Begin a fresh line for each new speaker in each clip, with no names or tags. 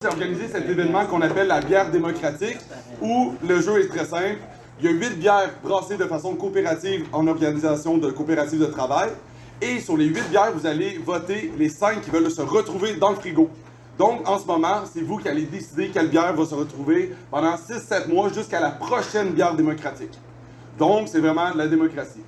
J'ai organisé cet événement qu'on appelle la bière démocratique, où le jeu est très simple. Il y a 8 bières brassées de façon coopérative en organisation de coopérative de travail. Et sur les 8 bières, vous allez voter les 5 qui veulent se retrouver dans le frigo. Donc, en ce moment, c'est vous qui allez décider quelle bière va se retrouver pendant 6-7 mois jusqu'à la prochaine bière démocratique. Donc, c'est vraiment de la démocratie.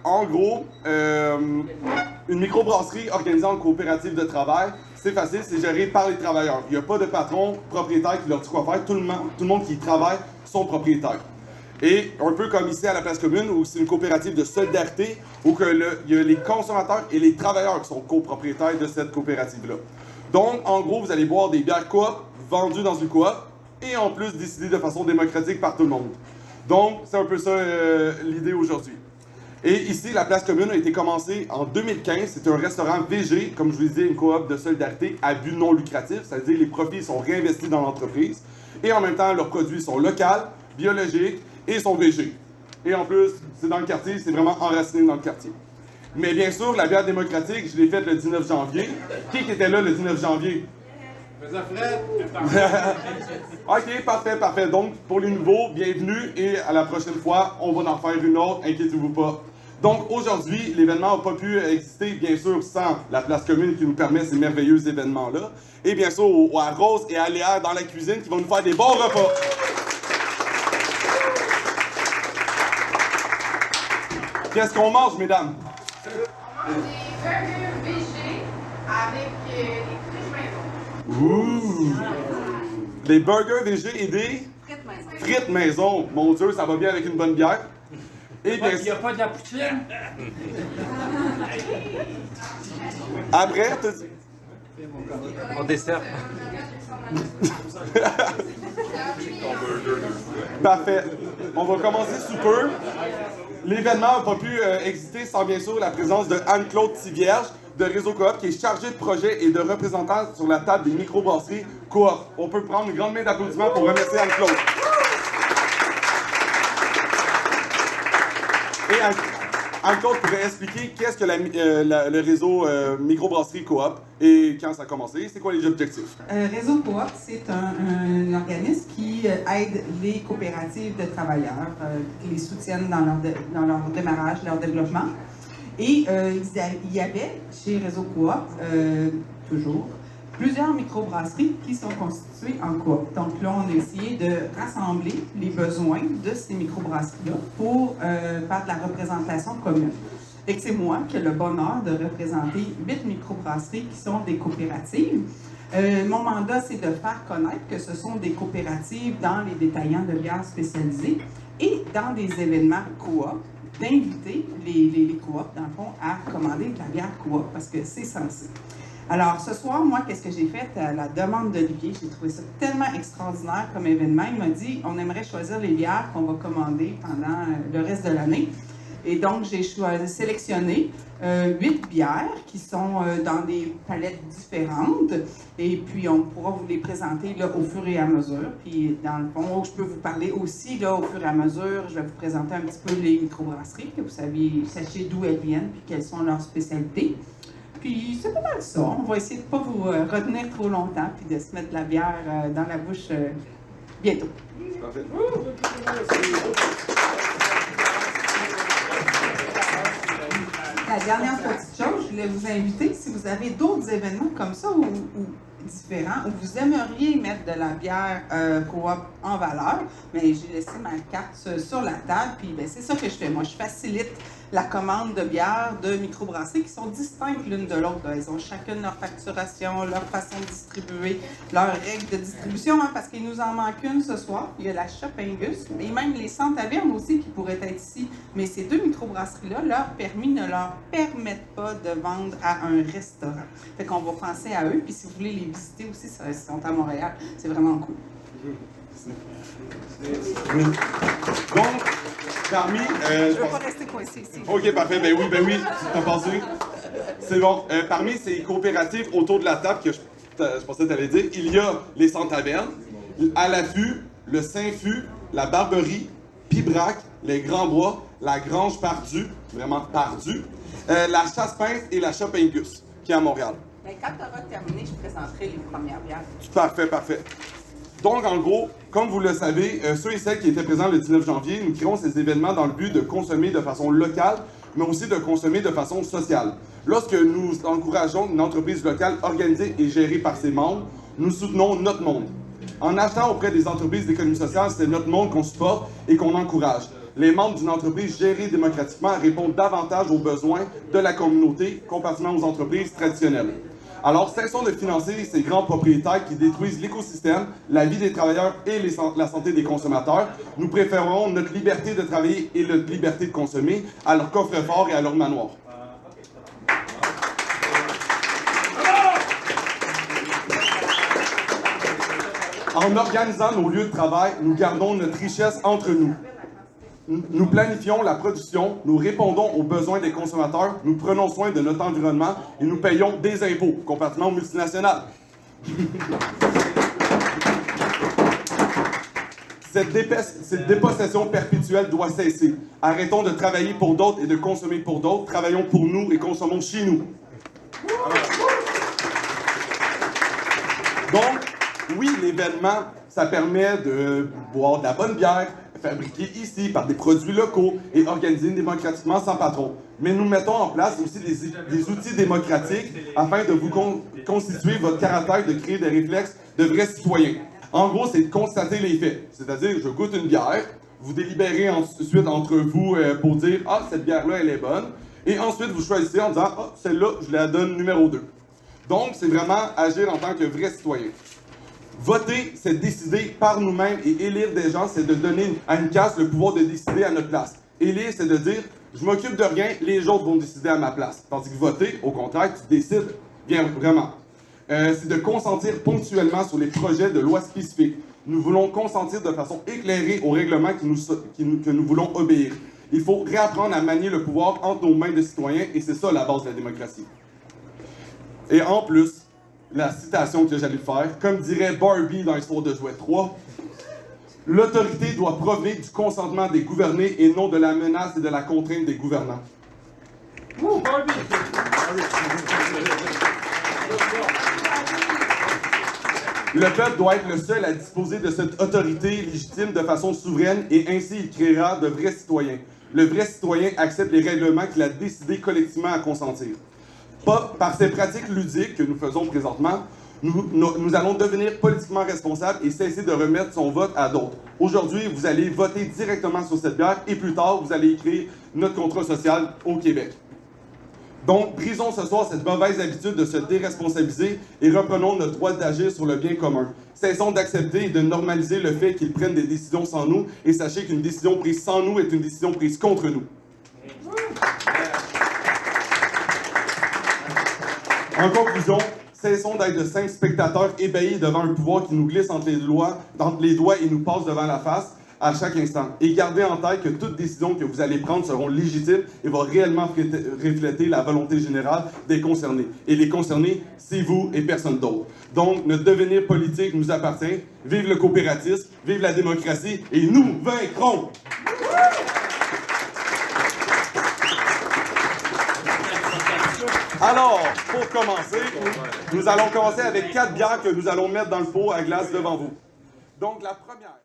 En gros, une microbrasserie organisée en coopérative de travail, c'est facile, c'est géré par les travailleurs. Il n'y a pas de patron propriétaire qui leur dit quoi faire. Tout le monde qui y travaille sont propriétaires. Et un peu comme ici à la Place Commune, où c'est une coopérative de solidarité, où il y a les consommateurs et les travailleurs qui sont copropriétaires de cette coopérative-là. Donc, en gros, vous allez boire des bières coop vendues dans une coop et en plus décidées de façon démocratique par tout le monde. Donc, c'est un peu ça l'idée aujourd'hui. Et ici, la Place Commune a été commencée en 2015. C'est un restaurant VG, comme je vous disais, une coop de solidarité à but non lucratif, c'est-à-dire les profits sont réinvestis dans l'entreprise. Et en même temps, leurs produits sont locaux, biologiques et sont VG. Et en plus, c'est dans le quartier, c'est vraiment enraciné dans le quartier. Mais bien sûr, la bière démocratique, je l'ai faite le 19 janvier. Qui était là le 19 janvier? Ok, parfait. Donc, pour les nouveaux, bienvenue et à la prochaine fois, on va en faire une autre, inquiétez-vous pas. Donc, aujourd'hui, l'événement n'a pas pu exister, bien sûr, sans la Place Commune qui nous permet ces merveilleux événements-là. Et bien sûr, à Rose et à Léa dans la cuisine qui vont nous faire des bons repas. Qu'est-ce qu'on mange, mesdames?
On mange des burgers VG avec des frites maison.
Ouh! Des burgers VG et des frites maison. Mon Dieu, ça va bien avec une bonne bière. Et bien
Il n'y a pas de la poutine?
après, t'as dit...
En dessert.
Parfait. On va commencer sous peu. L'événement n'a pas pu exister sans bien sûr la présence de Anne-Claude Tivierge de Réseau Coop qui est chargée de projet et de représentants sur la table des microbrasseries Coop. On peut prendre une grande main d'applaudissements pour remercier Anne-Claude. Et Anne-Claude pourrait expliquer qu'est-ce que le réseau microbrasserie Coop et quand ça a commencé, c'est quoi les objectifs?
Réseau Coop, c'est un organisme qui aide les coopératives de travailleurs, qui les soutiennent dans leur démarrage, leur développement. Et il y avait chez Réseau Coop, toujours, plusieurs microbrasseries qui sont constituées en coop. Donc là, on a essayé de rassembler les besoins de ces microbrasseries-là pour faire de la représentation commune. Et que c'est moi qui ai le bonheur de représenter 8 microbrasseries qui sont des coopératives. Mon mandat, c'est de faire connaître que ce sont des coopératives dans les détaillants de bières spécialisés et dans des événements coop, d'inviter les coops, dans le fond, à commander de la bière coop, parce que c'est censé. Alors, ce soir, moi, qu'est-ce que j'ai fait à la demande d'Olivier? J'ai trouvé ça tellement extraordinaire comme événement. Il m'a dit, on aimerait choisir les bières qu'on va commander pendant le reste de l'année. Et donc, j'ai sélectionné 8 bières qui sont dans des palettes différentes. Et puis, on pourra vous les présenter là, au fur et à mesure. Puis, dans le fond, je peux vous parler aussi, là, au fur et à mesure, je vais vous présenter un petit peu les microbrasseries, que vous sachiez d'où elles viennent, puis quelles sont leurs spécialités. Puis, c'est pas mal ça. On va essayer de ne pas vous retenir trop longtemps, puis de se mettre de la bière dans la bouche bientôt.
Parfait.
La dernière petite chose, je voulais vous inviter, si vous avez d'autres événements comme ça ou différents, où vous aimeriez mettre de la bière coop en valeur, mais j'ai laissé ma carte sur la table, puis ben, c'est ça que je fais. Moi, je facilite la commande de bières de microbrasseries qui sont distinctes l'une de l'autre. Elles ont chacune leur facturation, leur façon de distribuer, leurs règles de distribution, hein, parce qu'il nous en manque une ce soir. Il y a la Shop Angus, et même les Sans Tavernes aussi qui pourraient être ici. Mais ces deux microbrasseries-là, leur permis ne leur permettent pas de vendre à un restaurant. Fait qu'on va penser à eux, puis si vous voulez les visiter aussi, ils sont à Montréal. C'est vraiment cool.
Donc, parmi...
Je ne veux pas rester coincé ici.
OK, parfait. Ben oui, t'as passé. C'est bon. Parmi ces coopératives autour de la table que je pensais que tu allais dire, il y a les Sans Tavernes, à l'affût, le Saint-Fût, la Barberie, Pibrac, les Grands Bois, la Grange Pardue, vraiment Pardue, la Chasse-Pince et la Shop Angus, qui est à Montréal.
Mais quand tu auras terminé, je présenterai les premières bières.
Parfait, parfait. Donc, en gros, comme vous le savez, ceux et celles qui étaient présents le 19 janvier, nous créons ces événements dans le but de consommer de façon locale, mais aussi de consommer de façon sociale. Lorsque nous encourageons une entreprise locale organisée et gérée par ses membres, nous soutenons notre monde. En achetant auprès des entreprises d'économie sociale, c'est notre monde qu'on supporte et qu'on encourage. Les membres d'une entreprise gérée démocratiquement répondent davantage aux besoins de la communauté comparativement aux entreprises traditionnelles. Alors, cessons de financer ces grands propriétaires qui détruisent l'écosystème, la vie des travailleurs et la santé des consommateurs. Nous préférons notre liberté de travailler et notre liberté de consommer à leur coffre-fort et à leur manoir. En organisant nos lieux de travail, nous gardons notre richesse entre nous. Nous planifions la production, nous répondons aux besoins des consommateurs, nous prenons soin de notre environnement et nous payons des impôts, comparativement aux multinationales. Cette dépossession perpétuelle doit cesser. Arrêtons de travailler pour d'autres et de consommer pour d'autres. Travaillons pour nous et consommons chez nous. Donc, oui, l'événement, ça permet de boire de la bonne bière, fabriquée ici par des produits locaux et organisée démocratiquement sans patron. Mais nous mettons en place aussi des outils démocratiques afin de vous constituer votre caractère, de créer des réflexes de vrais citoyens. En gros, c'est de constater les faits. C'est-à-dire, je goûte une bière, vous délibérez ensuite entre vous pour dire « Ah, cette bière-là, elle est bonne ». Et ensuite, vous choisissez en disant « Ah, celle-là, je la donne numéro 2 ». Donc, c'est vraiment agir en tant que vrai citoyen. Voter, c'est décider par nous-mêmes et élire des gens, c'est de donner à une caste le pouvoir de décider à notre place. Élire, c'est de dire, je m'occupe de rien, les autres vont décider à ma place. Tandis que voter, au contraire, tu décides bien vraiment. C'est de consentir ponctuellement sur les projets de loi spécifiques. Nous voulons consentir de façon éclairée aux règlements que nous voulons obéir. Il faut réapprendre à manier le pouvoir entre nos mains de citoyens et c'est ça la base de la démocratie. Et en plus, la citation que j'allais faire, comme dirait Barbie dans l'histoire de Jouet 3, l'autorité doit provenir du consentement des gouvernés et non de la menace et de la contrainte des gouvernants. Le peuple doit être le seul à disposer de cette autorité légitime de façon souveraine et ainsi il créera de vrais citoyens. Le vrai citoyen accepte les règlements qu'il a décidé collectivement à consentir. Pas par ces pratiques ludiques que nous faisons présentement, nous allons devenir politiquement responsables et cesser de remettre son vote à d'autres. Aujourd'hui, vous allez voter directement sur cette bière et plus tard, vous allez écrire notre contrat social au Québec. Donc, brisons ce soir cette mauvaise habitude de se déresponsabiliser et reprenons notre droit d'agir sur le bien commun. Cessons d'accepter et de normaliser le fait qu'ils prennent des décisions sans nous et sachez qu'une décision prise sans nous est une décision prise contre nous. En conclusion, cessons d'être de simples spectateurs ébahis devant un pouvoir qui nous glisse entre les doigts et nous passe devant la face à chaque instant. Et gardez en tête que toutes décisions que vous allez prendre seront légitimes et vont réellement refléter la volonté générale des concernés. Et les concernés, c'est vous et personne d'autre. Donc, notre devenir politique nous appartient. Vive le coopératisme, vive la démocratie et nous vaincrons! Alors, pour commencer, nous allons commencer avec 4 bières que nous allons mettre dans le pot à glace devant vous. Donc, la première...